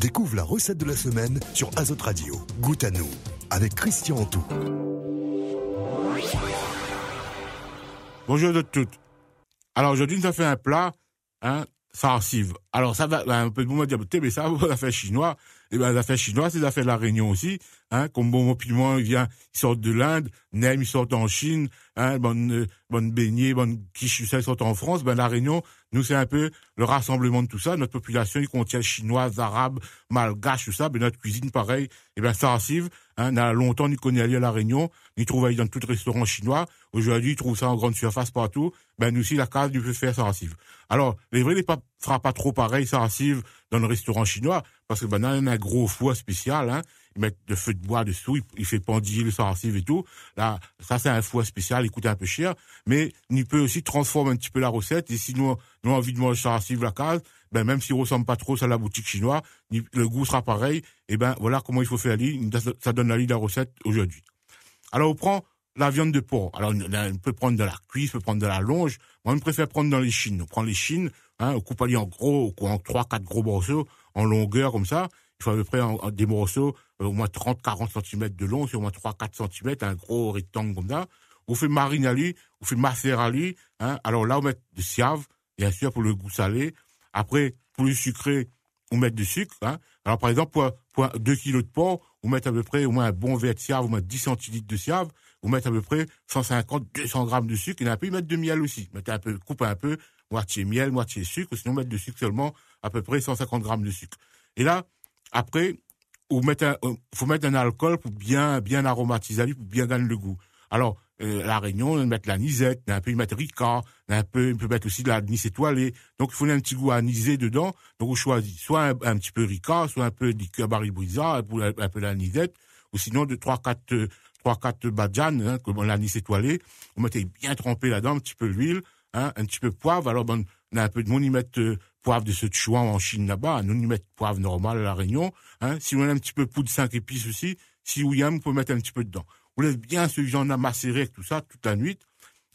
Découvre la recette de la semaine sur Azote Radio. Goûte à nous, avec Christian Antou. Bonjour de toutes. Alors aujourd'hui, nous avons fait un plat, sarsive. Alors ça va, un peu de bon dire, mais ça va faire chinois. Et ben, la fête chinoise, c'est la fête de la Réunion aussi, comme bon piment, ils sortent de l'Inde, nem, ils sortent en Chine, bonne beignet, bonne quiche, ça, ils sortent en France. Ben, la Réunion, nous, c'est un peu le rassemblement de tout ça. Notre population, il contient chinoise, arabe, malgache, tout ça. Ben, notre cuisine, pareil. Et ben, sarsive, n'a longtemps, nous connaît aller à la Réunion, nous trouvons dans tout restaurant chinois. Aujourd'hui, ils trouvent ça en grande surface partout. Ben, nous aussi, la case, nous peut faire sarsive. Alors, les vrais, fera pas trop pareil, sarsive, dans le restaurant chinois, parce que ben, là, il y a un gros foie spécial, ils mettent de feu de bois dessous, il fait pendiller le sarsive et tout. Là, ça, c'est un foie spécial, il coûte un peu cher, mais il peut aussi transformer un petit peu la recette, et si nous avons envie de manger sarsive la case, ben, même s'il ressemble pas trop à la boutique chinoise, le goût sera pareil, et ben, voilà comment il faut faire ça donne la ligne de la recette aujourd'hui. Alors, on prend la viande de porc. Alors, on peut prendre de la cuisse, on peut prendre de la longe. Moi, je préfère prendre dans les chines. On prend les chines, on coupe en gros, en 3-4 gros morceaux, en longueur, comme ça. Il faut à peu près des morceaux, au moins 30-40 cm de long, sur au moins 3-4 cm, un gros rectangle comme ça. On fait mariner à lui, on fait macérer à lui, Alors là, on met du siave, bien sûr, pour le goût salé. Après, pour le sucré, on met du sucre, Alors, par exemple, pour 2 kilos de porc, on met à peu près au moins un bon verre de siave, au moins 10 centilitres de siave. On met à peu près 150-200 grammes de sucre. Et un peu, ils mettent de miel aussi. Coupe un peu, moitié miel, moitié sucre. Sinon, mettre de sucre seulement, à peu près 150 grammes de sucre. Et là, après, faut mettre un alcool pour bien aromatiser, pour bien gagner le goût. Alors, la Réunion, on met l'anisette, un peu, ils mettent Ricard, on peut mettre aussi de l'anis étoilé. Donc, il faut un petit goût anisé dedans. Donc, on choisit soit un petit peu Ricard, soit un peu de liqueur Barry Brisa, un peu l'anisette, ou sinon de 3-4 badjan, comme l'anis étoilé. On mettait bien trempé là-dedans, un petit peu d'huile, un petit peu de poivre. Alors, on a un peu de monde, ils mettent poivre de Sichuan en Chine là-bas. Nous, ils mettent poivre normal à la Réunion. Si on a un petit peu de poudre 5 épices aussi, si vous aimez, on peut mettre un petit peu dedans. On laisse bien ce genre à macérer avec tout ça toute la nuit.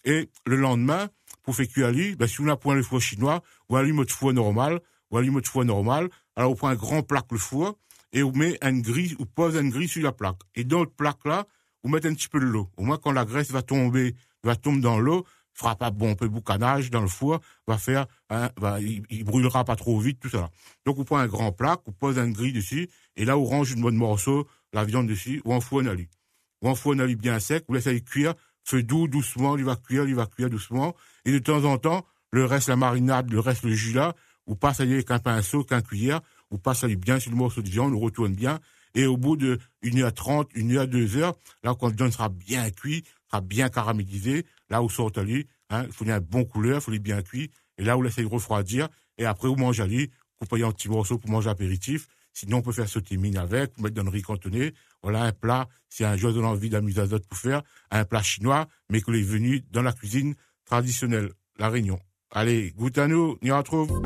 Et le lendemain, pour faire cuire à lui, si on a point le foie chinois, ou allume votre foie normal, alors on prend un grand plaque le foie, et on met on pose une grille sur la plaque. Et dans cette plaque-là, on met un petit peu de l'eau. Au moins, quand la graisse va tomber dans l'eau, il fera pas un peu de boucanage dans le foie, il brûlera pas trop vite, tout ça. Donc, on prend un grand plaque, on pose une grille dessus, et là, on range une bonne morceau, la viande dessus, ou en foie on allie bien sec, on laisse aller cuire, feu doux, doucement, il va cuire doucement, et de temps en temps, le reste, la marinade, le reste, le jus là, on passe à avec un pinceau, qu'un cuillère, on passe à bien sur le morceau de viande, on retourne bien, et au bout de 1h30, 1h, 2h, là, quand le viande sera bien cuit, sera bien caramélisé, là, on sort à lui, il faut un bon couleur, il faut les bien cuit, et là, on laisse refroidir, et après, on mange à lui, couper en petits morceaux pour manger apéritif. Sinon, on peut faire sauter mine avec, mettre dans le riz cantonné. Voilà un plat, c'est un jour de l'envie d'amuser Azote pour faire, un plat chinois, mais que est venu dans la cuisine traditionnelle, la Réunion. Allez, goûte à nous, on y retrouve.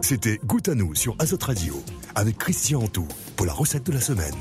C'était Goûte à nous sur Azote Radio, avec Christian Antou, pour la recette de la semaine.